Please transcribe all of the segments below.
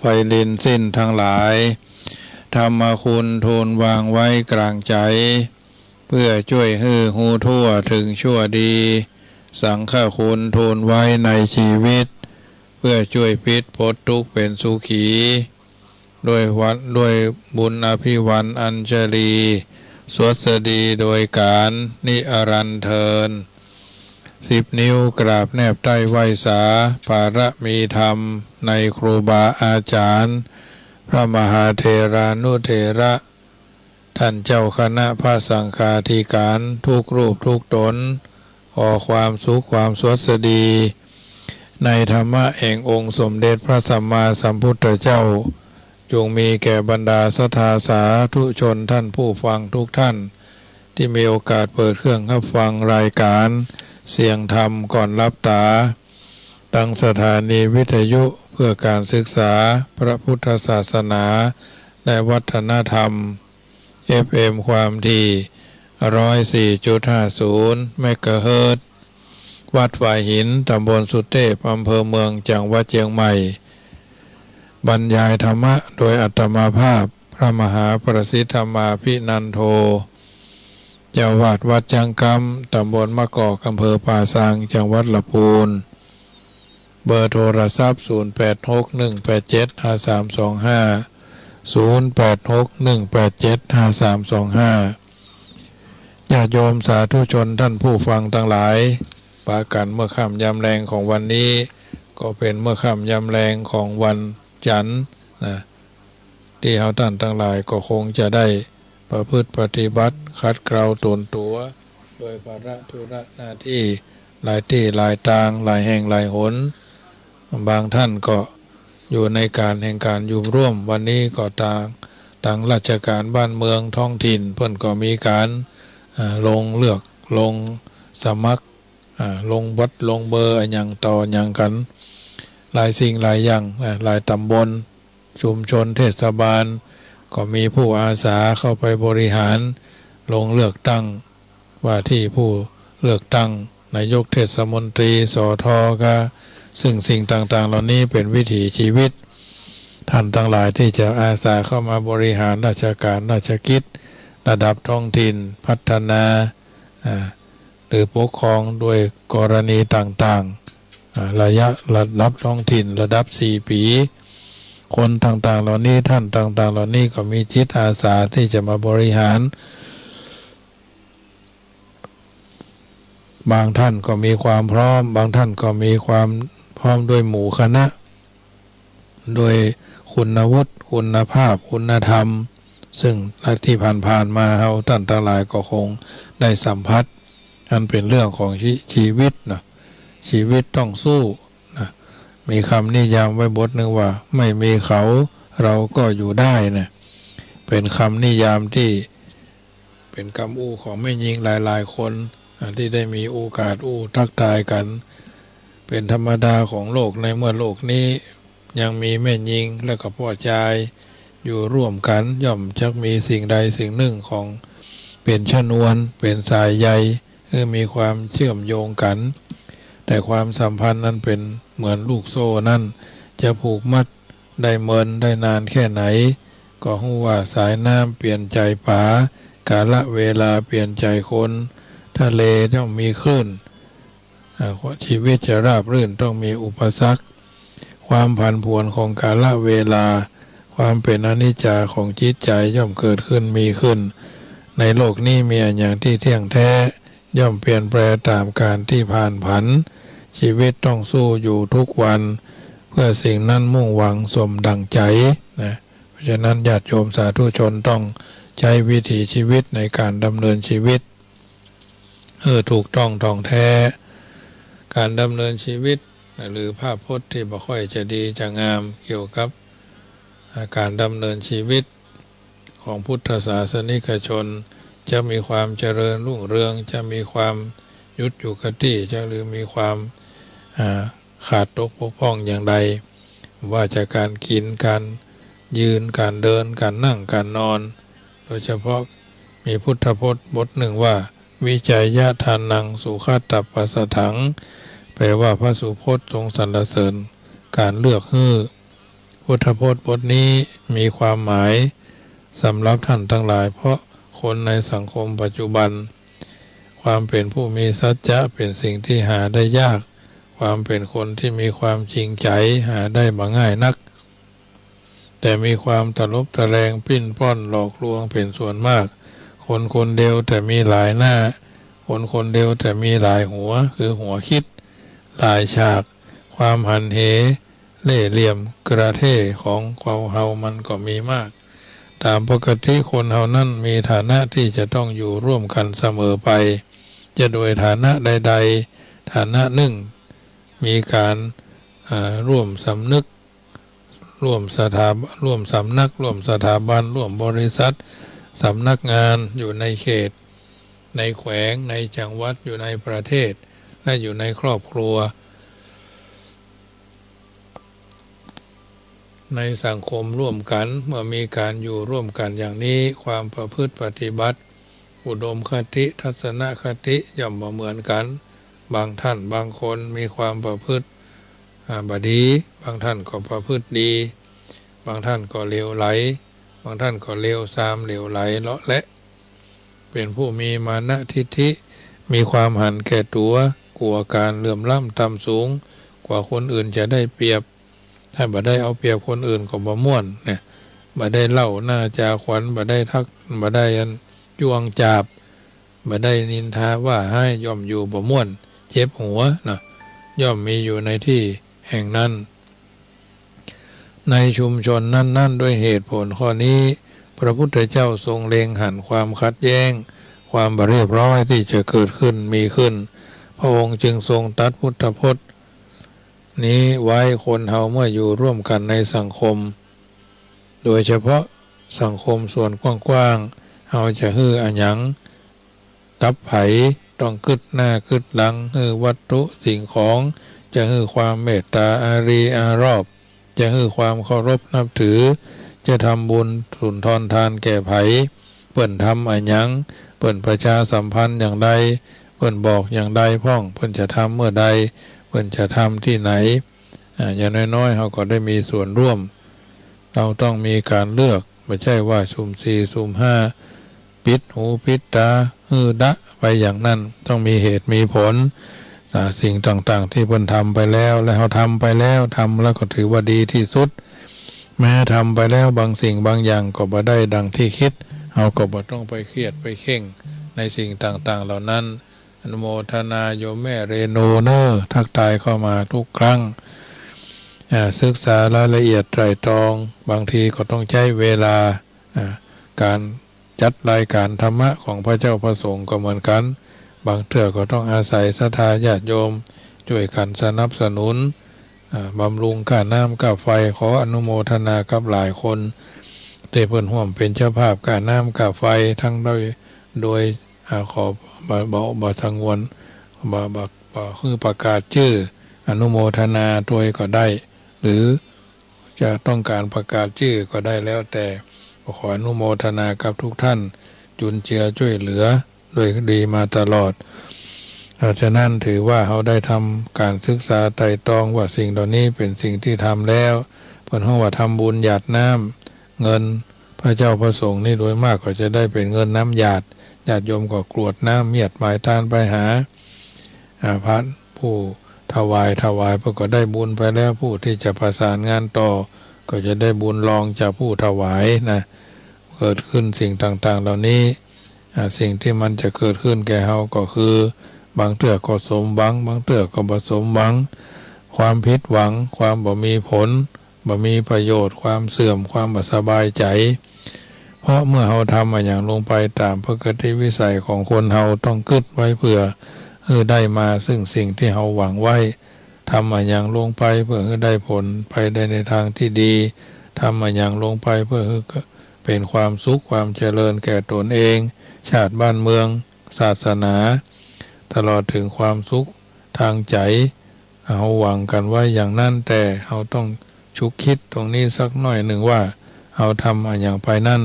ไพลินสิ้นทั้งหลายธรรมคุณทูลวางไว้กลางใจเพื่อช่วยให้หูทั่วถึงชั่วดีสังฆคุณทูลไว้ในชีวิตเพื่อช่วยพิษพ้นทุกข์เป็นสุขีด้วยบุญอภิวันอัญชลีสวสดีโดยการนิรันดร์เทิน10 นิ้วกราบแนบใต้ไหวสาภารมีธรรมในครูบาอาจารย์พระมหาเถรานุเถระท่านเจ้าคณะพระสังฆาธิการทุกรูปทุกตนขอความสุขความสวัสดีในธรรมะแห่งองค์สมเด็จพระสัมมาสัมพุทธเจ้าจงมีแก่บรรดาศรัทธาสาธุชนท่านผู้ฟังทุกท่านที่มีโอกาสเปิดเครื่องรับฟังรายการเสียงธรรมก่อนรับตาตั้งสถานีวิทยุเพื่อการศึกษาพระพุทธศาสนาและวัฒนธรรม FM ความถี่ 104.50 เมกะเฮิรตซ์วัดฝ่ายหินตำบลสุเทพอำเภอเมืองจังหวัดเชียงใหม่บรรยายธรรมะโดยอัตมาภาพพระมหาประสิทธมาภินันโทเจ้าวาดวัดจังกำตำบลมะกอกอำเภอป่าซางจังหวัดลำพูนเบอร์โทรศัพท์0861875325 0861875325ญาติโยมสาธุชนท่านผู้ฟังทั้งหลายปากันเมื่อค่ำยามแรงของวันนี้ก็เป็นเมื่อค่ำยามแรงของวันจันทร์นะที่เฮาท่านทั้งหลายก็คงจะได้ประพฤติปฏิบัติคัดเกลาตนตัวโดยภาระธุระหน้าที่หลายที่หลายทางหลายแห่งหลายหนบางท่านก็อยู่ในการแห่งการอยู่ร่วมวันนี้ก็ต่างราชการบ้านเมืองท้องถิ่นเพิ่นก็มีการลงเลือกลงสมัครลงวัดลงเบอร์อย่างต่ออย่างกันหลายสิ่งหลายอย่างหลายตำบลชุมชนเทศบาลก็มีผู้อาสาเข้าไปบริหารลงเลือกตั้งว่าที่ผู้เลือกตั้งนายกเทศมนตรีสทก็ซึ่งสิ่งต่างๆเหล่านี้เป็นวิถีชีวิตท่านทั้งหลายที่จะอาสาเข้ามาบริหารราชการราชกิจระดับท้องถิ่นพัฒนาหรือปกครองโดยกรณีต่างๆระดับท้องถิ่นระดับ4 ปีคนต่างๆเหล่านี้ท่านต่างๆเหล่านี้ก็มีจิตอาสาที่จะมาบริหารบางท่านก็มีความพร้อมบางท่านก็มีความพร้อมด้วยหมู่คณะโดยคุณวุฒิคุณภาพคุณธรรมซึ่งที่ผ่านๆมาเราท่านทั้งหลายก็คงได้สัมผัสอันเป็นเรื่องของชีวิตนะชีวิตต้องสู้นะมีคำนิยามไว้บทหนึ่งว่าไม่มีเขาเราก็อยู่ได้นะเป็นคำนิยามที่เป็นคำอู้ของแม่หญิงหลายๆคนที่ได้มีโอกาสทักทายกันเป็นธรรมดาของโลกในเมื่อโลกนี้ยังมีแม่หญิงและก็พ่อชายอยู่ร่วมกันย่อมจะมีสิ่งใดสิ่งหนึ่งของเป็นชนวนเป็นสายใยมีความเชื่อมโยงกันแต่ความสัมพันธ์นั้นเป็นเหมือนลูกโซ่นั่นจะผูกมัดได้เมินได้นานแค่ไหนก็หูว่าสายน้ำเปลี่ยนใจป๋ากาลเวลาเปลี่ยนใจคนทะเลต้องมีคลื่นชีวิตจะราบรื่นต้องมีอุปสรรคความผันผวนของกาลเวลาความเป็นอนิจจาของจิตใจย่อมเกิดขึ้นมีขึ้นในโลกนี้มีอย่างที่เที่ยงแท้ย่อมเปลี่ยนแปลตามการที่ผ่านผันชีวิตต้องสู้อยู่ทุกวันเพื่อสิ่งนั้นมุ่งหวังสมดังใจนะเพราะฉะนั้นญาติโยมสาธุชนต้องใช้วิถีชีวิตในการดำเนินชีวิตถูกต้องท่องแท้การดำเนินชีวิตหรือภาพพจน์ที่บ่ค่อยจะดีจะงามเกี่ยวกับการดำเนินชีวิตของพุทธศาสนิกชนจะมีความเจริญรุ่งเรืองจะมีความยุติกติจะหรือมีความขาดตกบกพร่องอย่างใดว่าจะการกินการยืนการเดินการนั่งการนอนโดยเฉพาะมีพุทธพจน์บทหนึ่งว่าวิจัยยะทานังสุขตัปปัสสถังแปลว่าพระสุพจน์ทรงสรรเสริญการเลือกฮื้อ พุทธพจน์บทนี้มีความหมายสำหรับท่านทั้งหลายเพราะคนในสังคมปัจจุบันความเป็นผู้มีสัจจะเป็นสิ่งที่หาได้ยากความเป็นคนที่มีความจริงใจหาได้บ่ง่ายนักแต่มีความตลบตะแลงปิ้นป้อนหลอกลวงเป็นส่วนมากคนคนเดียวแต่มีหลายหน้าคนคนเดียวแต่มีหลายหัวคือหัวคิดหลายฉากความหันเหเล่ห์เหลี่ยมกระเท่ของเฮามันก็มีมากตามปกติคนเฮานั้นมีฐานะที่จะต้องอยู่ร่วมกันเสมอไปจะโดยฐานะใดๆฐานะหนึ่งมีการร่วมสำนึกร่วมสถาบันร่วมสำนักร่วมสถาบันร่วมบริษัทสำนักงานอยู่ในเขตในแขวงในจังหวัดอยู่ในประเทศและอยู่ในครอบครัวในสังคมร่วมกันเมื่อมีการอยู่ร่วมกันอย่างนี้ความประพฤติปฏิบัติอุดมคติทัศนคติย่อมบ่เหมือนกันบางท่านบางคนมีความประพฤติบดีบางท่านก็ประพฤติดีบางท่านก็เลวไหลบางท่านก็เลวทรามเลวไหลเลาะและเป็นผู้มีมานะทิฏฐิมีความหันแก่ตัวกลัวการเหลื่อมล้ำต่ำสูงกว่าคนอื่นจะได้เปรียบถ้าบ่ได้เอาเปรียบคนอื่นก็บ่ม่วนเนี่ยบ่ได้เล่าหน้าจาขวัญบ่ได้ทักบ่ได้จ้วงจาบบ่ได้นินทาว่าให้ย่อมอยู่บ่ม่วนเจ็บหัวนะย่อมมีอยู่ในที่แห่งนั้นในชุมชนนั้นๆด้วยเหตุผลข้อนี้พระพุทธเจ้าทรงเล็งหันความขัดแย้งความบ่เรียบร้อยที่จะเกิดขึ้นมีขึ้นพระองค์จึงทรงตรัสพุทธพจน์นี้ไว้คนเฮาเมื่ออยู่ร่วมกันในสังคมโดยเฉพาะสังคมส่วนกว้างๆเฮาจะฮื้ออันหยังกับไผต้องกึดหน้ากึดหลังฮื้อวัตถุสิ่งของจะฮื้อความเมตตาอารีอารอบจะฮื้อความเคารพนับถือจะทำบุญสุนทรทานแก่ไผเปิ้นทำอันหยังเปิ้นประชาสัมพันธ์อย่างใดเปิ้นบอกอย่างใดพ้องเปิ้นจะทำเมื่อใดเปิ้นจะทำที่ไหนอย่างน้อยๆเขาก็ได้มีส่วนร่วมเราต้องมีการเลือกไม่ใช่ว่าสุ่มสี่สุ่มห้าปิดหูปิดตาฮือดะไปอย่างนั้นต้องมีเหตุมีผลสิ่งต่างๆที่เพิ่นทำไปแล้วและเขาทำไปแล้วทำแล้วก็ถือว่าดีที่สุดแม้ทำไปแล้วบางสิ่งบางอย่างก็บ่ได้ดังที่คิดเราก็บ่ต้องไปเครียดไปเข่งในสิ่งต่างๆเหล่านั้นอนุโมทนาโยมแม่เรโนเนอร์ทักทายเข้ามาทุกครั้งศึกษารายละเอียดไตร่ตรองบางทีก็ต้องใช้เวลาการจัดรายการธรรมะของพระเจ้าพระสงฆ์ก็เหมือนกันบางเทื่อก็ต้องอาศัยศรัทธาญาติโยมช่วยกันสนับสนุนบำรุงค่าน้ำค่าไฟขออนุโมทนากับหลายคนได้เพิ่นร่วมเป็นเจ้าภาพค่าน้ำค่าไฟทั้งโดยขบ่สงวนคือประกาศชื่ออนุโมทนาโดยก็ได้หรือจะต้องการประกาศชื่อก็ได้แล้วแต่ขออนุโมทนากับทุกท่านจุนเจือช่วยเหลือโดยดีมาตลอดฉะนั้นถือว่าเขาได้ทำการศึกษาไต่ตรองว่าสิ่งเหล่านี้เป็นสิ่งที่ทำแล้วเพิ่นว่าทำบุญหยาดน้ำเงินพระเจ้าพระสงฆ์นี่โดยมากก็จะได้เป็นเงินน้ำหยาดญาติโยมก็กรวดน้ำเมียดหมายทานไปหาพระผู้ถวายเพื่อก็ได้บุญไปแล้วผู้ที่จะประสานงานต่อก็จะได้บุญรองจากผู้ถวายนะเกิดขึ้นสิ่งต่างๆเหล่านี้สิ่งที่มันจะเกิดขึ้นแก่เราก็คือบางเทื่อก็สมหวังบางเทื่อก็บ่สมหวังความผิดหวังความบ่มีผลบ่มีประโยชน์ความเสื่อมความบ่สบายใจเพราะเมื่อเราทำอย่างลงไปตามปกติวิสัยของคนเราต้องกึดไว้เพื่อได้มาซึ่งสิ่งที่เราหวังไว้ทำอย่างลงไปเพื่อได้ผลไปได้ในทางที่ดีทำอย่างลงไปเพื่อเป็นความสุขความเจริญแก่ตนเองชาติบ้านเมืองศาสนาตลอดถึงความสุขทางใจเราหวังกันไว้อย่างนั้นแต่เราต้องชุกคิดตรงนี้สักหน่อยหนึ่งว่าเราทำอย่างไปนั่น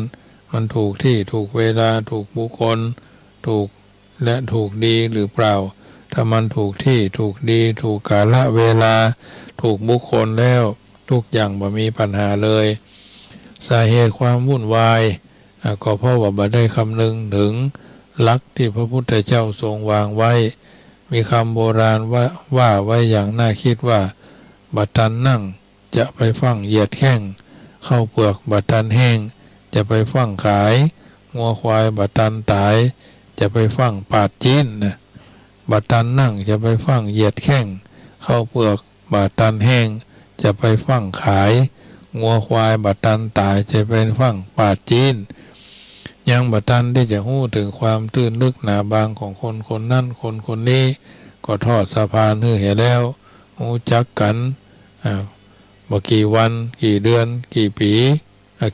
มันถูกที่ถูกเวลาถูกบุคคลถูกและถูกดีหรือเปล่าถ้ามันถูกที่ถูกดีถูกกาลเวลาถูกบุคคลแล้ว ทุกอย่างบ่มีปัญหาเลยสาเหตุความวุ่นวายก็เพราะว่าบ่ได้คำนึงถึงหลักที่พระพุทธเจ้าทรงวางไว้มีคำโบราณว่าไว้อย่างน่าคิดว่าบัดทันนั่งจะไปฟั่งเหยียดแข้งเข้าเปลือกบัดทันแห้งจะไปฟั่งขายงัวควายบัดทันตายจะไปฟั่งปาดจีนนะบัดทันนั่งจะไปฟั่งเหยียดแข้งเข้าเปลือกบัดทันแห้งจะไปฟั่งขายงัวควายบัดทันตายจะเป็นฟั่งปาดจีนยังบัดทันที่จะหู้ถึงความตื้นลึกหนาบางของคนคนนั้นคนคนนี้ก็ทอดสะพานให้เห็นแล้วหูจักกันบ่กี่วันกี่เดือนกี่ปี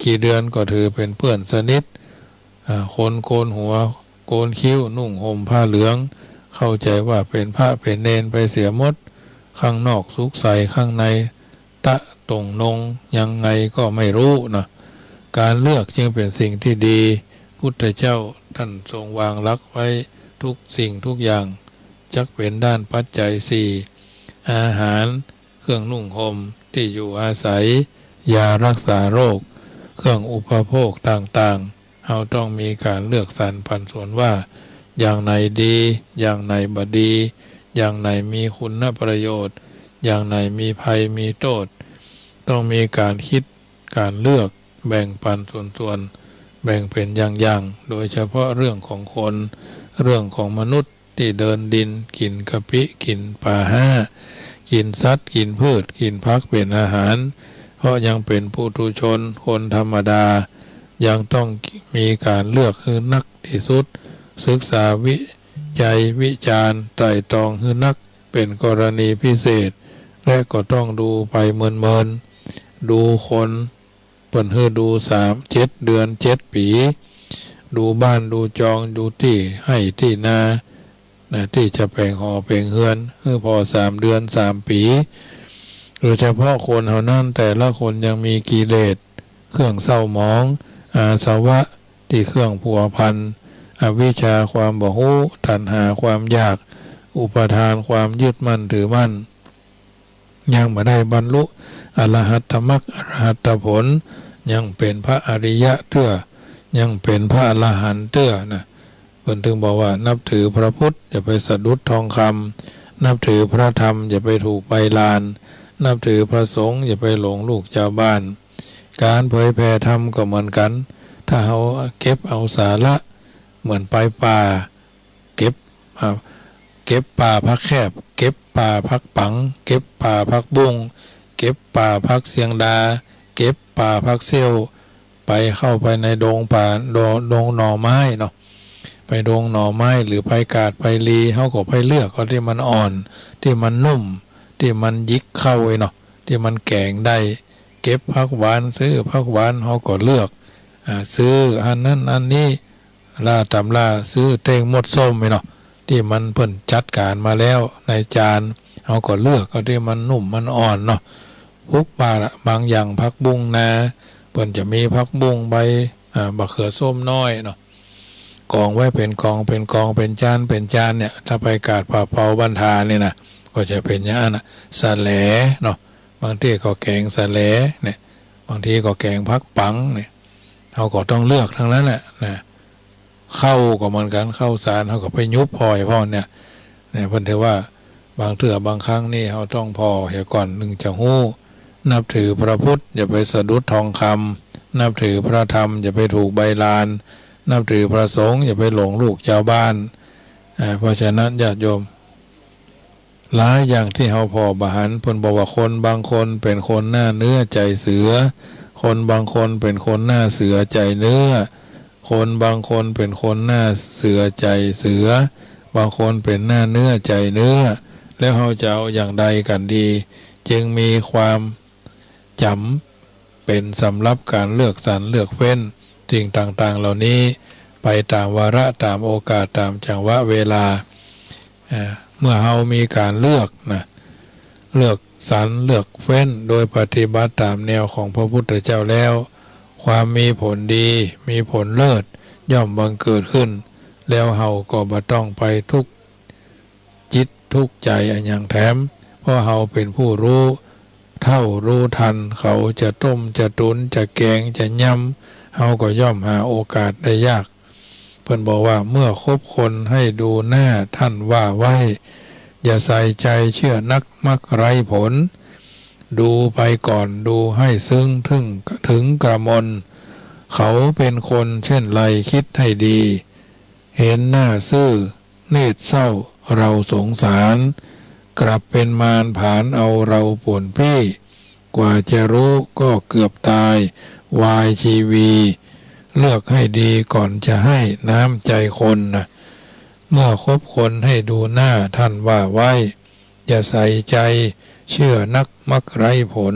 กี่เดือนก็ถือเป็นเพื่อนสนิทคนโกนหัวโกนคิ้วนุ่งห่มผ้าเหลืองเข้าใจว่าเป็นพระเป็นเนนไปเสียหมดข้างนอกสุกใสข้างในตะตรงนงยังไงก็ไม่รู้นะการเลือกจึงเป็นสิ่งที่ดีพุทธเจ้าท่านทรงวางหลักไว้ทุกสิ่งทุกอย่างจักเป็นด้านปัจจัยสี่อาหารเครื่องนุ่งห่มที่อยู่อาศัยยารักษาโรคเครื่องอุปโภคต่างๆเราต้องมีการเลือกสรรปันส่วนว่าอย่างไหนดีอย่างไหนบ่ดีอย่างไหนมีคุณประโยชน์อย่างไหนมีภัยมีโทษต้องมีการคิดการเลือกแบ่งปันส่วนๆแบ่งเป็นอย่างๆโดยเฉพาะเรื่องของคนเรื่องของมนุษย์ที่เดินดินกินกะปิกินปลาห้ากินสัตว์กินพืชกินผักเป็นอาหารเพราะยังเป็นปุถุชนคนธรรมดายังต้องมีการเลือกคือนักที่สุดศึกษาวิจัยวิจารณ์ไตร่ตรองคือนักเป็นกรณีพิเศษและก็ต้องดูไปเมินดูคนเปิ่นให้ดู7 เดือน7 ปีดูบ้านดูจองดูที่ให้ที่นาที่จะแปลงหอแปลงเฮือนพอ3 เดือน3 ปีโดยเฉพาะคนเท่านั้นแต่ละคนยังมีกิเลสเครื่องเศร้าหมองอาสวะที่เครื่องผัวพันอวิชชาความบ่ฮู้ตัณหาความอยากอุปทานความยึดมั่นถือมั่นยังไม่ได้บรรลุอรหัตตมรรคอรหัตตผลยังเป็นพระอริยะเตื้อยังเป็นพระอรหันต์เตื้อนะเพิ่นถึงบอกว่านับถือพระพุทธอย่าไปสะดุดทองคำนับถือพระธรรมอย่าไปถูกใบลานนับถือพระสงฆ์อย่าไปหลงลูกชาวบ้านการเผยแผ่ธรรมก็เหมือนกันถ้าเอาเก็บเอาสาระเหมือนไปป่าเก็บป่าพักแคบเก็บป่าพักปังเก็บป่าพักบุ้งเก็บป่าพักเสียงดาเก็บป่าพักเซี่ยวไปเข้าไปในดงป่าดงหน่อไม้เนาะไปดงหน่อไม้หรือไปกาดไปลีเขาก็ไปเลือกก็ที่มันอ่อนที่มันนุ่มที่มันยิกเข้าไว้เนาะที่มันแกงได้เก็บผักหวานซื้อผักหวานเขาก็เลือกซื้ออันนั้นอันนี้ล่าตำล่าซื้อเต้งมดส้มไว้เนาะที่มันเพิ่นจัดการมาแล้วในจานเขาก็เลือกก็ที่มันนุ่มมันอ่อนเนาะพุกบางอย่างผักบุ้งนาเพิ่นจะมีผักบุ้งใบบะเขือส้มน้อยเนาะกองไว้เป็นกองเป็นจานเนี่ยถ้าไปกาดป่าเผาบันทาเนี่ยนะก็จะเป็นอย่างนั้นสะแหลเนาะบางทีก็แกงสะแหลเนี่ยบางทีก็แกงผักปังเนี่ยเขาก็ต้องเลือกทั้งนั้นแหละนะเข้าก็เหมือนกันเข้าสารเขาก็ไปยุบพอยพ่อเนี่ยเพิ่นถือว่าบางเถื่อบางครั้งนี่เขาต้องพอเดี๋ยวก่อนหนึ่งจะหู้นับถือพระพุทธอย่าไปสะดุดทองคำนับถือพระธรรมอย่าไปถูกใบลานนับถือพระสงฆ์อย่าไปหลงลูกชาวบ้านเพราะฉะนั้นญาติโยมหลายอย่างที่เขาพอบาหันเพิ่นบอกว่าคนบางคนเป็นคนหน้าเนื้อใจเสือคนบางคนเป็นคนหน้าเสือใจเนื้อคนบางคนเป็นคนหน้าเสือใจเสือบางคนเป็นหน้าเนื้อใจเนื้อแล้วเขาจะเอาอย่างใดกันดีจึงมีความจำเป็นสำหรับการเลือกสรรเลือกเฟ้นสิ่งต่างๆเหล่านี้ไปตามวาระตามโอกาสตามจังหวะเวลาเมื่อเรามีการเลือกสรรเลือกเฟ้นโดยปฏิบัติตามแนวของพระพุทธเจ้าแล้วความมีผลดีมีผลเลิศย่อมบังเกิดขึ้นแล้วเราก็บ่ต้องไปทุกจิตทุกใจอันอย่างแถมเพราะเราเป็นผู้รู้ เท่ารู้ทันเขาจะต้มจะตุนจะแกงจะยำเฮาก็ย่อมหาโอกาสได้ยากเพิ่นบอกว่าเมื่อคบคนให้ดูหน้าท่านว่าไว้อย่าใส่ใจเชื่อนักมักไร้ผลดูไปก่อนดูให้ซึ้งถึงกระมนเขาเป็นคนเช่นไรคิดให้ดีเห็นหน้าซื่อเนตรเศร้าเราสงสารกลับเป็นมารผานเอาเราป่วนพี่กว่าจะรู้ก็เกือบตายวายชีวีเลือกให้ดีก่อนจะให้น้ำใจคนนะเมื่อคบคนให้ดูหน้าท่านว่าไว้อย่าใส่ใจเชื่อนักมักไร้ผล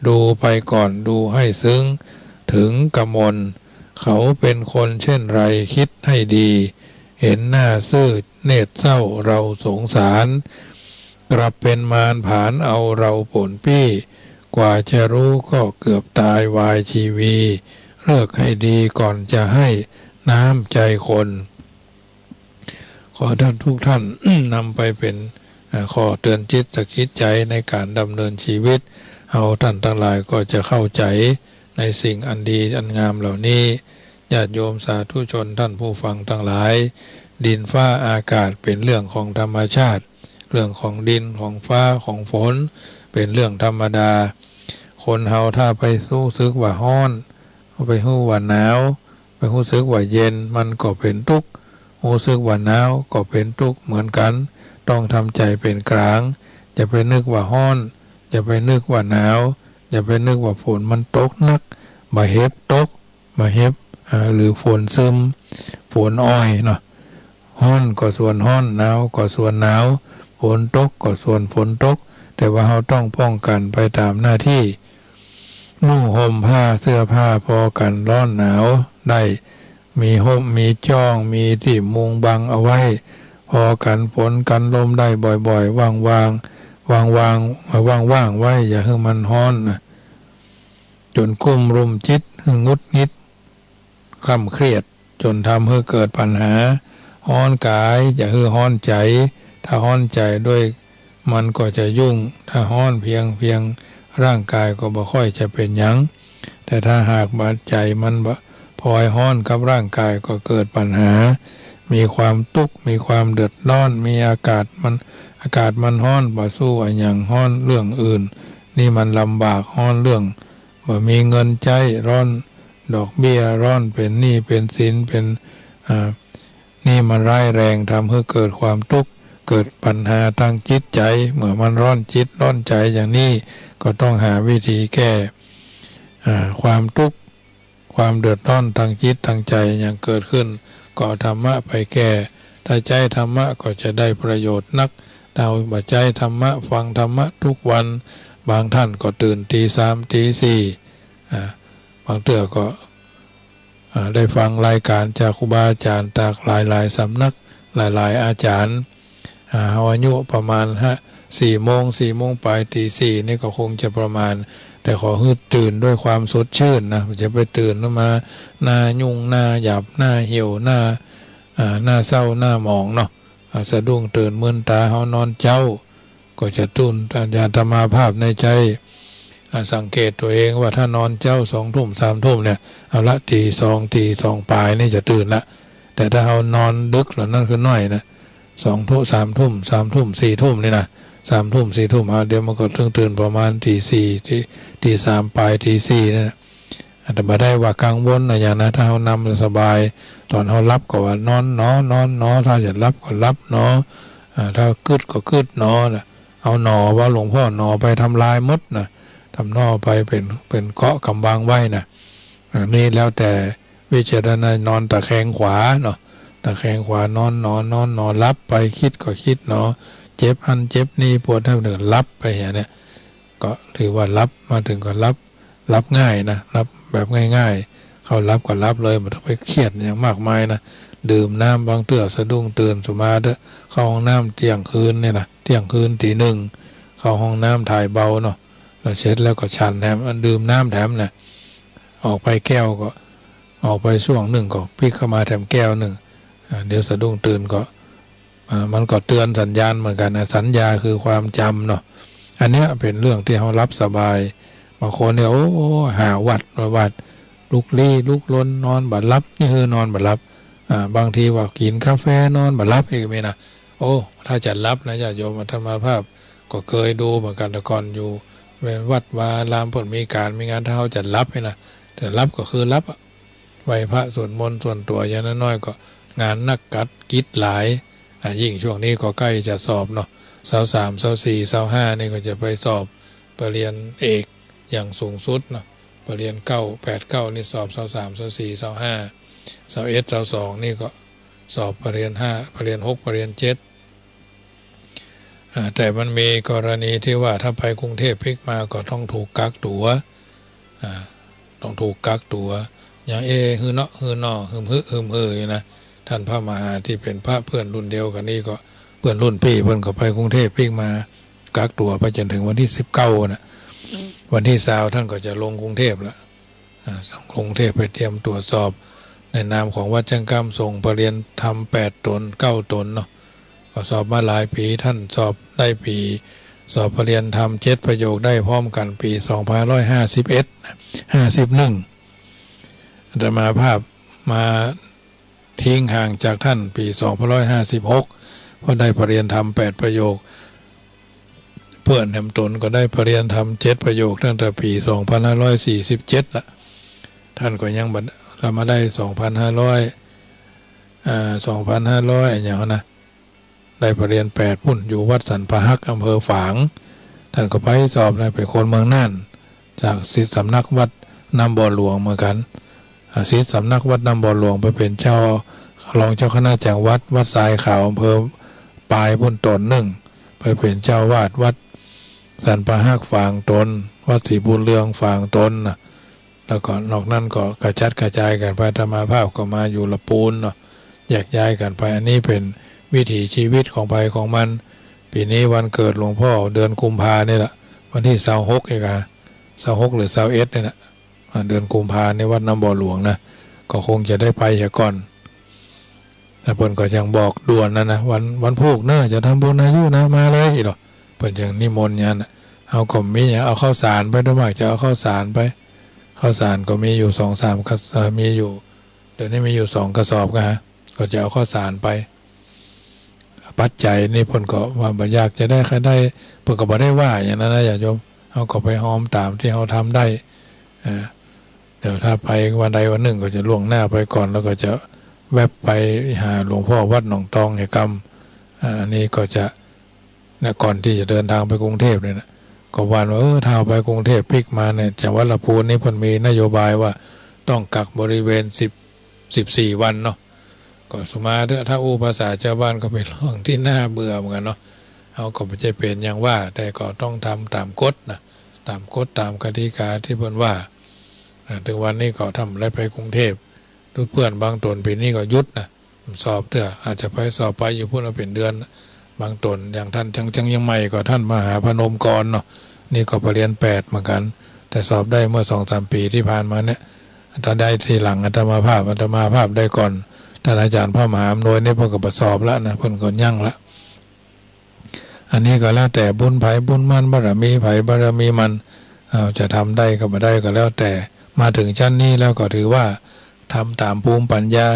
ดูไปก่อนดูให้ซึ้งถึงกมลเขาเป็นคนเช่นไรคิดให้ดีเห็นหน้าซื่อเนตรเศร้าเราสงสารกลับเป็นมารผานเอาเราป่นปี้กว่าจะรู้ก็เกือบตายวายชีวีเลิกให้ดีก่อนจะให้น้ำใจคนขอท่านทุกท่าน นำไปเป็นข้อเตือนจิตสะกิดใจในการดำเนินชีวิตเอาท่านทั้งหลายก็จะเข้าใจในสิ่งอันดีอันงามเหล่านี้ญาติโยมสาธุชนท่านผู้ฟังทั้งหลายดินฟ้าอากาศเป็นเรื่องของธรรมชาติเรื่องของดินของฟ้าของฝนเป็นเรื่องธรรมดาคนเฮาถ้าไปรู้สึกว่าร้อนไปรู้ว่าหนาวไปรู้สึกว่าเย็นมันก็เป็นทุกข์รู้สึกว่าหนาวก็เป็นทุกข์เหมือนกันต้องทำใจเป็นกลางอย่าไปนึกว่าร้อนอย่าไปนึกว่าหนาวอย่าไปนึกว่าฝนมันตกนักมาเฮ็บตกมาเฮ็บหรือฝนซึมฝนอ้อยเนาะร้อนก็ส่วนร้อนหนาวก็ส่วนหนาวฝนตกก็ส่วนฝนตกแต่ว่าเราต้องป้องกันไปตามหน้าที่นุ่งห่มผ้าเสื้อผ้าพอกันร้อนหนาวได้มีห่มมีจ้องมีที่มุงบังเอาไว้พอกันฝนกันลมได้บ่อยๆว่างไว้อย่าให้มันร้อนนะจนกุ้มรุมจิตให้งุดงิดคร่ำเครียดจนทำให้เกิดปัญหาร้อนกายอย่าให้ร้อนใจถ้าร้อนใจด้วยมันก็จะยุ่งถ้าร้อนเพียงร่างกายก็บ่ค่อยจะเป็นหยังแต่ถ้าหากบาดใจมันพลอยร้อนกับร่างกายก็เกิดปัญหามีความทุกข์มีความเดือดร้อนมีอากาศมันร้อนบ่สู้อันหยังร้อนเรื่องอื่นนี่มันลำบากร้อนเรื่องบ่มีเงินใจร้อนดอกเบี้ยร้อนเป็นหนี้เป็นสินเป็นนี่มันร้ายแรงทำให้เกิดความทุกข์เกิดปัญหาทางจิตใจเมื่อมันร้อนจิตร้อนใจอย่างนี้ก็ต้องหาวิธีแก้ความทุกข์ความเดือดร้อนทางจิตทางใจอย่างเกิดขึ้นก็ธรรมะไปแก้ถ้าใจธรรมะก็จะได้ประโยชน์นักเราบัดใจธรรมะฟังธรรมะทุกวันบางท่านก็ตื่นตีสามตีสี่บางเทื่อก็ได้ฟังรายการจากครูบาอาจารย์จากหลายสำนักหลายอาจารย์อายุประมาณ4 โมงไปตีสี่นี่ก็คงจะประมาณแต่ขอให้ตื่นด้วยความสดชื่นนะจะไปตื่นมาหน้ายุ่งหน้าหยับหน้าเหี่ยวหน้าเศร้าหน้าหมองเนาะสะดุ้งตื่นมึนตาเฮานอนเจ้าก็จะตุนญาตมาภาพในใจสังเกตตัวเองว่าถ้านอนเจ้า2 ทุ่ม3 ทุ่มเนี่ยเอาละตีสองปลายนี่จะตื่นละแต่ถ้าเอานอนดึกแล้วนั่นคือน้อยนะ2 ทุ่ม3 ทุ่ม3 ทุ่ม4 ทุ่มนี่นะ3 ทุ่ม4 ทุ่มเดี๋ยวมันก็ตื่นประมาณตีสี่ตีสามปลายตีสี่นี่นะแต่บ่ได้ว่ากังวลนะอย่างนะถ้าเรานำสบายตอนเรารับก็ว่านอนเนาะถ้าจะรับก็รับเนาะถ้ากึดก็กึดเนาะเอาหนอว่าหลวงพ่อหนอไปทำลายมดนะทำนอไปเป็นเกาะกำบังไว้นะนี่แล้วแต่วิจารณญาณนอนตะแคงขวาเนาะตะแคงขวานอนรับไปคิดก็คิดเนาะเจ็บหันเจ็บนี่ปวดให้เหนื่อยรับไปอย่างเนี้ยก็ถือว่ารับมาถึงก็รับง่ายนะรับแบบง่ายๆเขารับก็รับเลยไม่ต้องไปเครียดอย่างมากมายนะดื่มน้ำบางเตื้อสะดุ้งตื่นสุมาเด้อเข้าห้องน้ำเที่ยงคืนเนี่ยนะเที่ยงคืนตี 1เข้าห้องน้ำถ่ายเบาเนาะแล้วเช็ดแล้วก็ฉันแถมดื่มน้ำแถมนะออกไปแก้วก็ออกไปช่วงหนึ่งก็พลิกเข้ามาแถมแก้วหนึ่งเดี๋ยวสะดุ้งตื่นก็มันก็เตือนสัญญาณเหมือนกันนะสัญญาคือความจำเนาะ อันเนี้ยเป็นเรื่องที่เขารับสบายบางคนเนี่ยโอ้หาวัดลุกลี้ลุกลนนอนบัดรับนี่คือนอนบัดรับบางทีว่ากินกาแฟนอนบัดรับอีกไหมนะโอ้ถ้าจะรับนะญาติโยมธรรมภาพก็เคยดูเหมือนกันแต่ก่อนอยู่วัดวารามผลมีการมีงานถ้าเขาจะรับนะแต่รับก็คือรับไหว้พระสวดมนต์ส่วนตัวอย่างน้อยก็งานนักกัดกิจหลายยิ่งช่วงนี้ก็ใกล้จะสอบเนาะ23 24 25นี่ก็จะไปสอบปริญญาเอกอย่างสูงสุดเนาะปริญญา9 8 9นี่สอบ23 24 25 21 22นี่ก็สอบปริญญา5ปริญญา6ปริญญา7แต่มันมีกรณีที่ว่าถ้าไปกรุงเทพพลิกมาก็ต้องถูกกักตั๋วต้องถูกกักตั๋วอย่างฮือเนาะฮือนอฮึมอยู่นะท่านพระมหาที่เป็นพระเพื่อนรุ่นเดียวกันนี่ก็เพื่อนรุ่นพี่เพื่อนก็ไปกรุงเทพพลิกมากักตั๋วไปจนถึงวันที่19นะวันที่20ท่านก็จะลงกรุงเทพแล้วกรุงเทพไปเตรียมตรวจสอบในนามของวัดจังกำส่งปรริญญาธรรม8 ตน 9 ตนเนาะก็สอบมาหลายปีท่านสอบได้ปีสอบปรริญญาธรรม7 ประโยคได้พร้อมกันปี2551 อาตมาภาพมาทิ้งห่างจากท่านปี2556เพราะได้ปรริญญาธรรม8 ประโยคเพื่อนแหมตนก็ได้ปรริญญาธรรม7 ประโยคตั้งแต่ปี2547ละท่านก็ยังเรามาได้2,500อย่างนะได้ปรริญญา8พุ่นอยู่วัดสันปะฮักอำเภอฝางท่านก็ไปสอบนะเป็นคนเมืองน่านจากศิษย์สำนักวัดน้ำบ่อหลวงเหมือนกันศิษย์สำนักวัดน้ำบ่อหลวงไปเป็นเจ้ารองเจ้าคณะจังหวัดทรายขาวอำเภอปลายพุ่นตน1ไปเป็นเจ้าวาดวัดสันปะฮักฝางตนวัดศรีบุญเรืองฝางตนแล้วก็นอกนั้นก็กระจัดกระจายกันไปธรรมาภาพก็มาอยู่ละปูนเนาะแยกย้ายกันไปอันนี้เป็นวิถีชีวิตของไปของมันปีนี้วันเกิดหลวงพ่อเดือนกุมภาเนี่ยแหละวันที่26เอง26หรือ21เนี่ยนะเดือนกุมภาในวัดน้ำบ่อหลวงนะก็คงจะได้ไปเสียก่อนแต่เพิ่นก็ยังบอกด่วนนะวันพุธเนอะจะทำบุญอายุนะมาเลยหรอเพิ่นยังนิมนต์ยันเอาก็มีเอาข้าวสารไปด้วยมากจะเอาข้าวสารไปข้าวสารก็มีอยู่2-3มีอยู่เดี๋ยวนี้มีอยู่2 กระสอบก็จะเอาข้าวสารไปปัจจัยนี่เพิ่นก็ว่าบ่อยากจะได้ใครได้เพิ่นก็บ่ได้ว่าอย่างนั้นนะอย่าโยมเอาก็ไปหอมตามที่เขาทำได้เดี๋ยวถ้าไปวันใดวันหนึ่งก็จะล่วงหน้าไปก่อนแล้วก็จะแวบไปหาหลวงพ่อวัดหนองตองแห่งกรรมอันนี้ก็จะก่อนที่จะเดินทางไปกรุงเทพเนี่ยนะก็วันว่าถ้าไปกรุงเทพพลิกมาเนี่ยจากวัดละพูนนี่เพิ่นมีนโยบายว่าต้องกักบริเวณ14 วันเนาะก็สมาถ้าภาษาชาวบ้านก็เป็นเรื่องที่น่าเบื่อเหมือนกันเนาะเอาก็ไม่ใช่เป็นอย่างว่าแต่ก็ต้องทำตามกฎนะตามกฎตามกติกาที่เพิ่นว่าถึงวันนี้ก็ทำอะไรไปกรุงเทพเพื่อนบางตนปีนี้ก็ยุดนะสอบเถอะอาจจะไปสอบไปอยู่พุ่นเราเป็นเดือนบางตนอย่างท่านจังยังใหม่ก็ท่านมหาพนมกรเนาะนี่ก็ปรริญญา8เหมือนกันแต่สอบได้เมื่อ2-3 ปีที่ผ่านมาเนี่ยถ้าได้ทีหลังอาตมาภาพได้ก่อนท่านอาจารย์พระมหาอำนวยนี่เพิ่นก็สอบแล้วนะเพิ่นก็ยั่งละอันนี้ก็แล้วแต่บุญไผบุญมันบารมีไผบารมีมันจะทำได้ก็บ่ได้ก็แล้วแต่มาถึงชั้นนี้แล้วก็ถือว่าทำตามภูมิปัญญา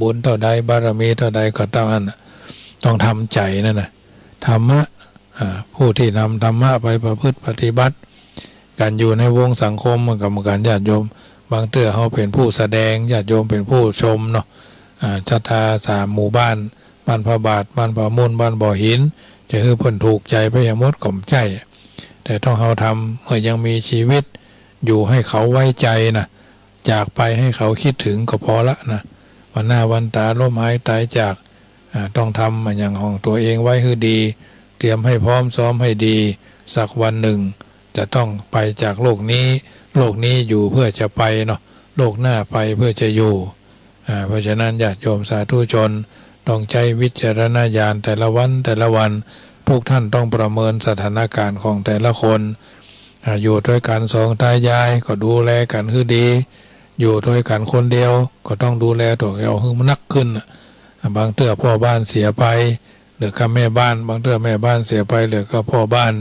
บุญเท่าใดบารมีเท่าใดก็ต้องทำใจนั่นนะธรรมะผู้ที่นำธรรมะไปประพฤติปฏิบัติการอยู่ในวงสังคมมันกับการญาติโยมบางเตื้อเขาเป็นผู้แสดงญาติโยมเป็นผู้ชมเนาะจัตตา3 หมู่บ้านบ้านพระบาทบ้านพระมุ่นบ้านบ่อหินจะคือเพิ่นถูกใจไปอย่างมดก่อมใจแต่ต้องเขาทำเมื่อยังมีชีวิตอยู่ให้เขาไว้ใจนะจากไปให้เขาคิดถึงก็พอละนะวันหน้าวันตาล้มหายตายจากต้องทำอย่างของตัวเองไว้ให้ดีเตรียมให้พร้อมซ้อมให้ดีสักวันหนึ่งจะต้องไปจากโลกนี้อยู่เพื่อจะไปเนาะโลกหน้าไปเพื่อจะอยู่เพราะฉะนั้นญาติโยมสาธุชนต้องใช้วิจารณญาณแต่ละวันพวกท่านต้องประเมินสถานการณ์ของแต่ละคนอยู่ด้วยกัน2 ตายายก็ดูแลกันให้ดีอยู่ด้วยกันคนเดียวก็ต้องดูแลตัวเราให้มันนักขึ้นบางเตื้อพ่อบ้านเสียไปเหลือก็แม่บ้านบางเตื้อแม่บ้านเสียไปเหลือก็พ่อบ้าน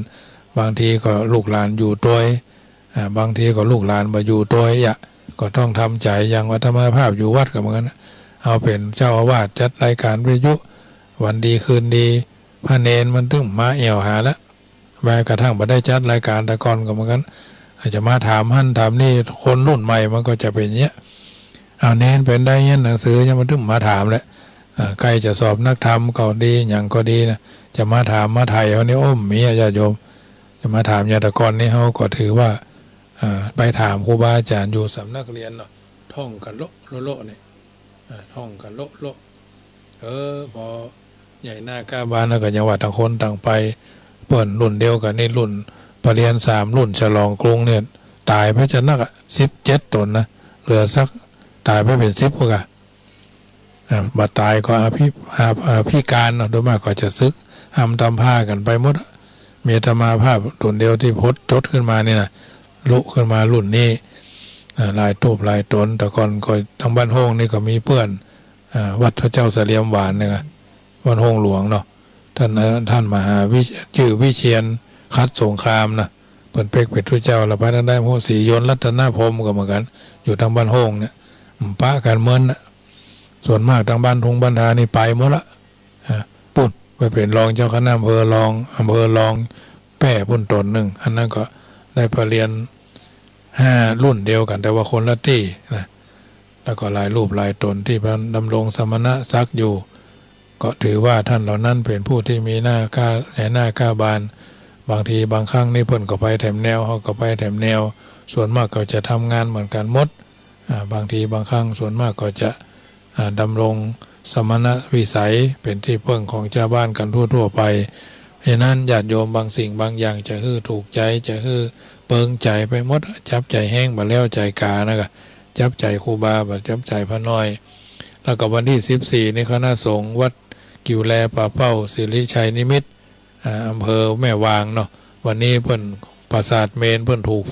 บางทีก็ลูกหลานอยู่ตัวบางทีก็ลูกหลานมาอยู่ตัวก็ต้องทำใจอย่างอาตมาภาพอยู่วัดกับเหมือนกันเอาเป็นเจ้าอาวาสจัดรายการวิทยุวันดีคืนดีพระเนนมันตึงมาเอี่ยวหาแล้วแม้กระทั่งมาได้จัดรายการตะกอนกับเหมือนกันอาจจะมาถามหั่นถามนี่คนรุ่นใหม่มันก็จะเป็นเนี้ยเอาเนนเป็นได้เงี้ยหนังสือยังมันตึงมาถามแหละใกล้จะสอบนักธรรมก็ดีอย่างก็ดีนะจะมาถามมาไถ่เขานี่มีญาติโยมจะมาถามญาติกรนี่เขาก็ถือว่าไปถามครูบาอาจารย์อยู่สำนักเรียนเนาะท่องกันโลเนี่ยท่องกันโลพอใหญ่หน้ากล้าบานแล้วก็ยังว่าต่างคนต่างไปเปิ่นรุ่นเดียวกันนี่รุ่นปรริญญา3รุ่นฉลองกรุงเนี่ยตายพระจันทร์17 ตนนะเหลือสักตายไปเป็น10พวกบัดตายก็พิการโดยมากก็จะซึกทำผ้ากันไปหมดมีธรรมาภาพรุ่นเดียวที่พดจดขึ้นมานี่นะลุขึ้นมารุ่นนี้ลายตูบลายตนแต่ก่อนก็ทางบ้านห้องนี่ก็มีเพื่อนวัดพระเจ้าเสลียมหวานเนี่ยวัดห้องหลวงเนาะท่านมหาชื่อวิเชียรคัดสงครามนะเปิ่นเป็กเป็ดพระเจ้าละพระท่านได้พระศรียนต์รัตนพรหมก็เหมือนกันอยู่ทางบ้านห้องเนี่ยป้ากันเมินนะส่วนมากทางบ้านทงบ้านทานี่ไปหมดละปุ่นไปเป็นรองเจ้าคณะอำเภอรองแป้ปุ่นตนหนึ่งอันนั้นก็ได้ไปเรียน5 รุ่นเดียวกันแต่ว่าคนละที่นะแล้วก็หลายรูปหลายตนที่พระดำรงสมณศักดิ์อยู่ก็ถือว่าท่านเหล่านั้นเป็นผู้ที่มีหน้ากล้าบานบางทีบางครั้งนี่เพิ่นก็ไปแถมแนวเขาก็ไปแถมแนวส่วนมากก็จะทำงานเหมือนกันหมดบางทีบางครั้งส่วนมากก็จะดำรงสมณวิสัยเป็นที่พึ่งของชาวบ้านกันทั่วไปเพราะนั้นญาติโยมบางสิ่งบางอย่างจะถูกใจจะเปิงใจไปหมดจับใจแห้งบ่แล้วใจกานะก็จับใจครูบาบ่จับใจพระน้อยแล้วก็วันที่14นี่คณะสงฆ์วัดกิวแลป่าเป้าศิริชัยนิมิตรอำเภอแม่วางเนาะวันนี้เพิ่นปราสาทเมนเพิ่นถูก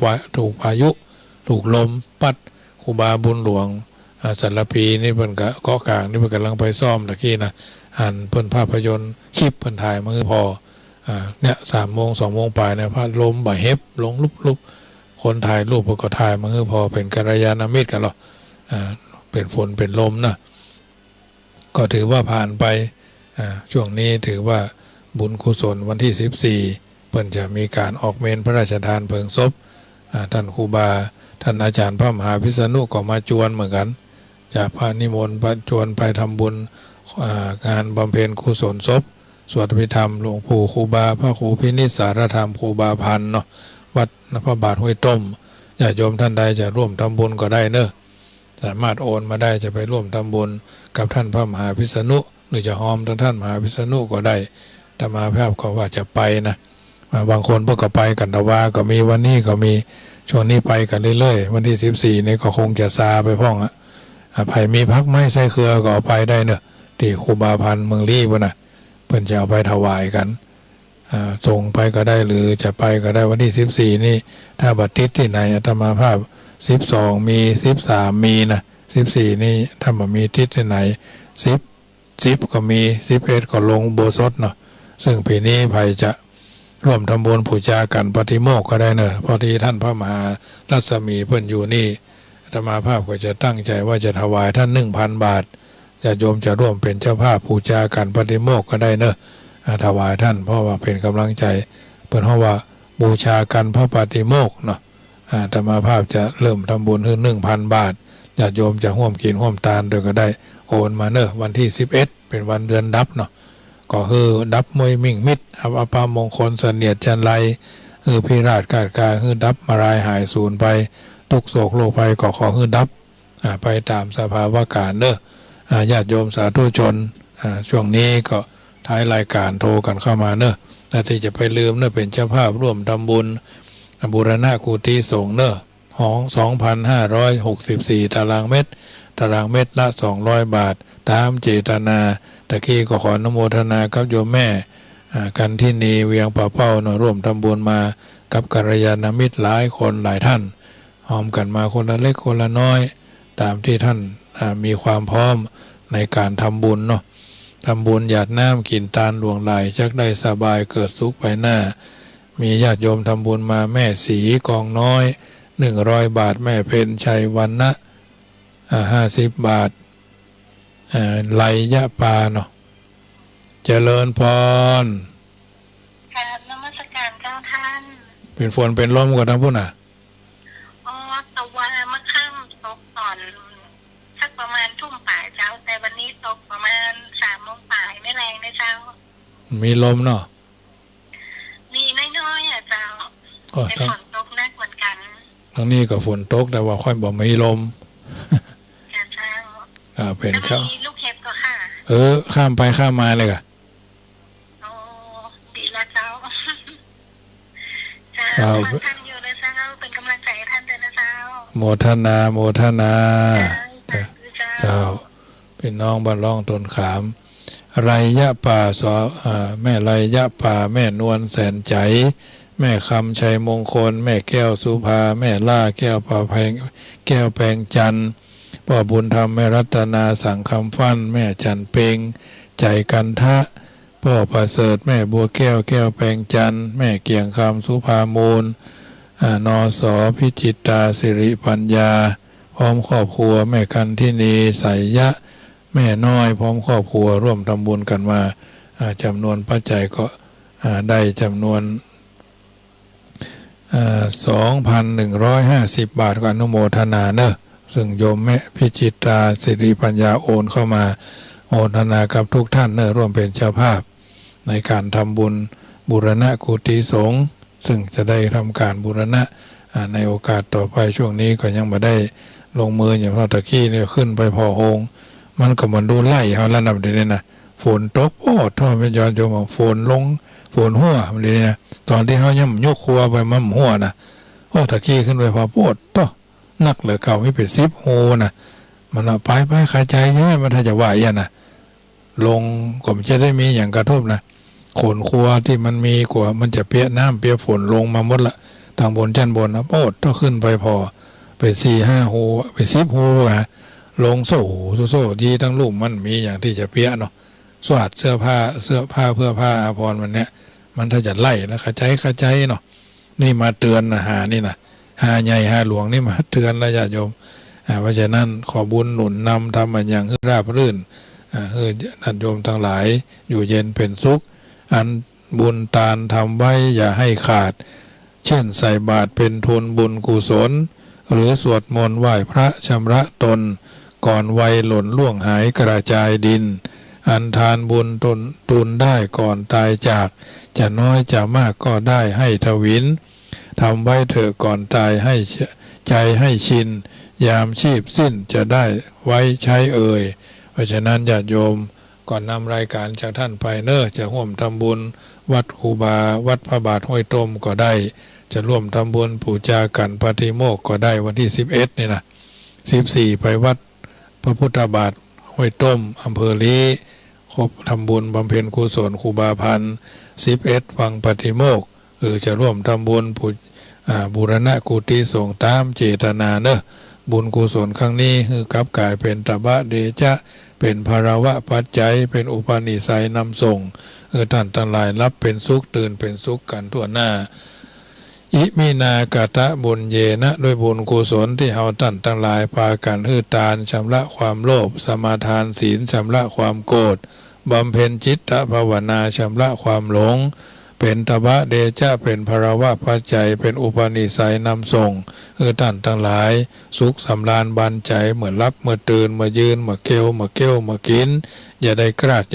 พายุถูกลมปัดครูบาบุญหลวงสัลปีนี่เพิ่นก็เกาะกลางนี่เพิ่นกำลังไปซ่อมตะกี้นะเพิ่นภาพยนตร์คลิปเพิ่นถ่ายมาคือพอเนี่ย3 โมง 2 โมงปลายเนี่ยพาลมบ่เฮ็บลงลุบคนถ่ายรูปก็ถ่ายมาคือพอเป็นกัลยาณมิตรกันหรอเป็นฝนเป็นลมนะก็ถือว่าผ่านไปช่วงนี้ถือว่าบุญกุศลวันที่14เพิ่นจะมีการออกเมนพระราชทานเพลิงศพท่านครูบาท่านอาจารย์พระมหาพิษณุก็มาจวนเหมือนกันจากพระนิมนต์จวนไปทำบุญงานบำเพ็ญกุศลศพสวดอภิธรรมหลวงปู่ครูบาพระครูพินิจสารธรรมครูบาพันธ์เนาะวัดพระบาทห้วยต้มญาติโยมท่านใดจะร่วมทำบุญก็ได้เนอะสามารถโอนมาได้จะไปร่วมทำบุญกับท่านพระมหาพิษณุหรือจะหอมท่านมหาพิษณุก็ได้แต่มาภาพก็ว่าจะไปนะบางคนพวกก็ไปกันตะวาก็มีวันนี้ก็มีช่วงนี้ไปกันเรื่อยๆวันที่14นี่ก็คงจะซาไปพ่องไผ่มีพักไม้ไส้เครือก็เอาไปได้เนอะที่ครูบาพันธ์เมืองลี่บ่นะเพิ่นจะเอาไปถวายกันส่งไปก็ได้หรือจะไปก็ได้วันที่14นี่ถ้าบัดทิศที่ไหนอาตมาภาพ12มี13มีนะ14นี่ถ้าบ่มีทิศที่ไหน10ก็มี11ก็ลงโบสถเนาะซึ่งปีนี้ไผจะร่วมทำบุญบูชากันปฏิโมกข์ก็ได้เนอะพอดีท่านพระมหารัศมีเพิ่นอยู่นี่อาตมาภาพก็จะตั้งใจว่าจะถวายท่าน 1,000 บาทญาติโยมจะร่วมเป็นเจ้าภาพบูชากันปฏิโมกข์ก็ได้เนอะถวายท่านเพราะว่าเป็นกำลังใจเพิ่นเพราะว่าบูชากันพระปฏิโมกข์เนาะอาตมาภาพจะเริ่มทำบุญคือ 1,000 บาทญาติโยมจะร่วมกินร่วมทานโดยก็ได้โอนมาเนอะวันที่11เป็นวันเดือนดับเนาะก็คือดับมวยมิ่งมิตรอัปมงคลเสนียดจันไรพิราชกาดกาดับมารายหายสูญไปทุกโศกโรคภัยก็ขอดับไปตามสภาวะการเนอะญาติโยมสาธุชนช่วงนี้ก็ท้ายรายการโทรกันเข้ามาเนอะและที่จะไปลืมเนอะเป็นเจ้าภาพร่วมทำบุญบูรณะกุฏิสงฆ์เนอะห้อง 2,564 ตารางเมตรละ200 บาทตามเจตนาตะกี้ก็ขออนุโมทนากับโยมแม่กันที่นีเวียงป่าเป้าเนอะร่วมทำบุญมากับกัลยาณมิตรหลายคนหลายท่านหอมกันมาคนละเล็กคนละน้อยตามที่ท่านมีความพร้อมในการทำบุญเนาะทำบุญหยาดน้ำกินตาลหลวงไหลจักได้สบายเกิดสุขไปหน้า มีญาติโยมทำบุญมาแม่สีกองน้อย100 บาทแม่เพ็ญชัยวันนะ50 บาทไลยะปาเนาะเจริญพรกราบนมัสการเจ้าท่านเป็นฝนเป็นลมกันทั้งพุ่นตะวันเมื่อค่ำตกตอนสักประมาณทุ่มป่ายเจ้าแต่วันนี้ตกประมาณ3 โมงป่ายไม่แรงนะเจ้ามีลมเนาะมีน้อยๆเจ้าเป็นฝนตกหนักเหมือนกันทั้งนี้ก็ฝนตกแต่ว่าค่อยบอกมีลมเจ้าเป็นเขามีลูกเห็บก็ค่ะข้ามไปข้ามมาเลยกะโอ้ดีละเจ้าเจ้าท่านอยู่นะเจ้าเป็นกำลังใจให้ท่านด้วยนะเจ้าโมทนาโมทนาเจ้าเป็นน้องบ้านร่องต้นขามไรยะป่าแม่ไรยะป่าแม่นวลแสนใจแม่คำชัยมงคลแม่แก้วสุภาแม่ล่าแก้วป่าแพงแก้วแปงจันพ่อบุญธรรมแม่รัตนาสังคำฟั่นแม่จันเปงใจกันทะพ่อประเสริฐแม่บัวแก้วแก้วแปงจันแม่เกียงคำสุภามูลนสพิจิตาสิริปัญญาพร้อมครอบครัวแม่กันทินีใสยะแม่น้อยพร้อมครอบครัวร่วมทำบุญกันมาจำนวนปัจจัยก็ได้จำนวน2,150 บาทก็อนุโมทนาเนอะซึ่งโยมแม่พิจิตราสิริปัญญาโอนเข้ามาโอนทนากับทุกท่านเนอะร่วมเป็นเจ้าภาพในการทำบุญบูรณะกุฏิสงฆ์ซึ่งจะได้ทำการบูรณะในโอกาสต่อไปช่วงนี้ก็ยังไม่ได้ลงมืออย่างเราตะกี้เนี่ยขึ้นไปพอโฮงมันก็มันดูไล่เขาแล้วนะเดี๋ยวนี้นะฝนตกโอ้ท่อเป็นยอดโยมฝนลงฝนหัวมันเดี๋ยวนี้นะตอนที่เขาย่ำยกครัวไปมั่มหัวนะโอ้ตะกี้ขึ้นไปพอปวดต่อนักเหลือเก่าไม่เป็น10 โฮนะมันเอาไปขาใจใช่ไหมมันถ้าจะไหวอ่ะนะลงก็มันจะได้มีอย่างกระทบนะขนครัวที่มันมีกว่ามันจะเปียกน้ำเปียกฝนลงมาหมดละทางบนชั้นบนนะโอ้ต้องขึ้นไปพอไป4-5 โฮไป10 โฮอะลงโซ่ดีทั้งลูกมันมีอย่างที่จะเปียกเนาะสวดเสื้อผ้าเพื่อผ้าอาภรณ์มันเนี้ยมันถ้าจะไล่แล้วขาใจเนาะนี่มาเตือนนะหานี่นะหาใหญ่หาหลวงนี่มาเตือนแล้วญาติโยมเพราะฉะนั้นขอบุญหนุนนำทำมันอย่างราบรื่นญาติโยมทั้งหลายอยู่เย็นเป็นสุขอันบุญทานทำไว้อย่าให้ขาดเช่นใส่บาตรเป็นทุนบุญกุศลหรือสวดมนต์ไหว้พระชำระตนก่อนวัยหล่นล่วงหายกระจายดินอันทานบุญตุนได้ก่อนตายจากจะน้อยจะมากก็ได้ให้ทวินทำไว้เถอะก่อนตายให้ใจให้ชินยามชีพสิ้นจะได้ไว้ใช้เพราะฉะนั้นญาติโยมก่อนนำรายการจากท่านไปเนอจะร่วมทำบุญวัดครูบาวัดพระบาทห้วยต้มก็ได้จะร่วมทำบุญปูจากันปฏิโมกข์ก็ได้วันที่11นี่นะ14ไปวัดพระพุทธบาทห้วยต้มอำเภอลีครบทำบุญบำเพ็ญกุศลครูบาพันธ์11ฟังปฏิโมกข์หรือจะร่วมทำบุญบูรณะกุฏิสงฆ์ตามเจตนาเนอะบุญกุศลครั้งนี้คือกลับกลายเป็นตบะเดชะเป็นภารวะปัจจัยเป็นอุปนิสัยนำส่งท่านทั้งหลายรับเป็นสุขตื่นเป็นสุขกันทั่วหน้าอิมินากตะบุญเยนะด้วยบุญกุศลที่เฮาท่านทั้งหลายพากันฮือตานชำระความโลภสมาทานศีลชำระความโกรธบำเพ็ญจิตตภาวนาชำระความหลงเป็นตบะเดชะเป็นภรวะปัจจัยเป็นอุปนิสัยนำส่งท่านทั้งหลายสุขสำราญบานใจเมื่อรับเมื่อตื่นเมื่อยืนเมื่อเกี้ยวเมื่อกินอย่าได้กราด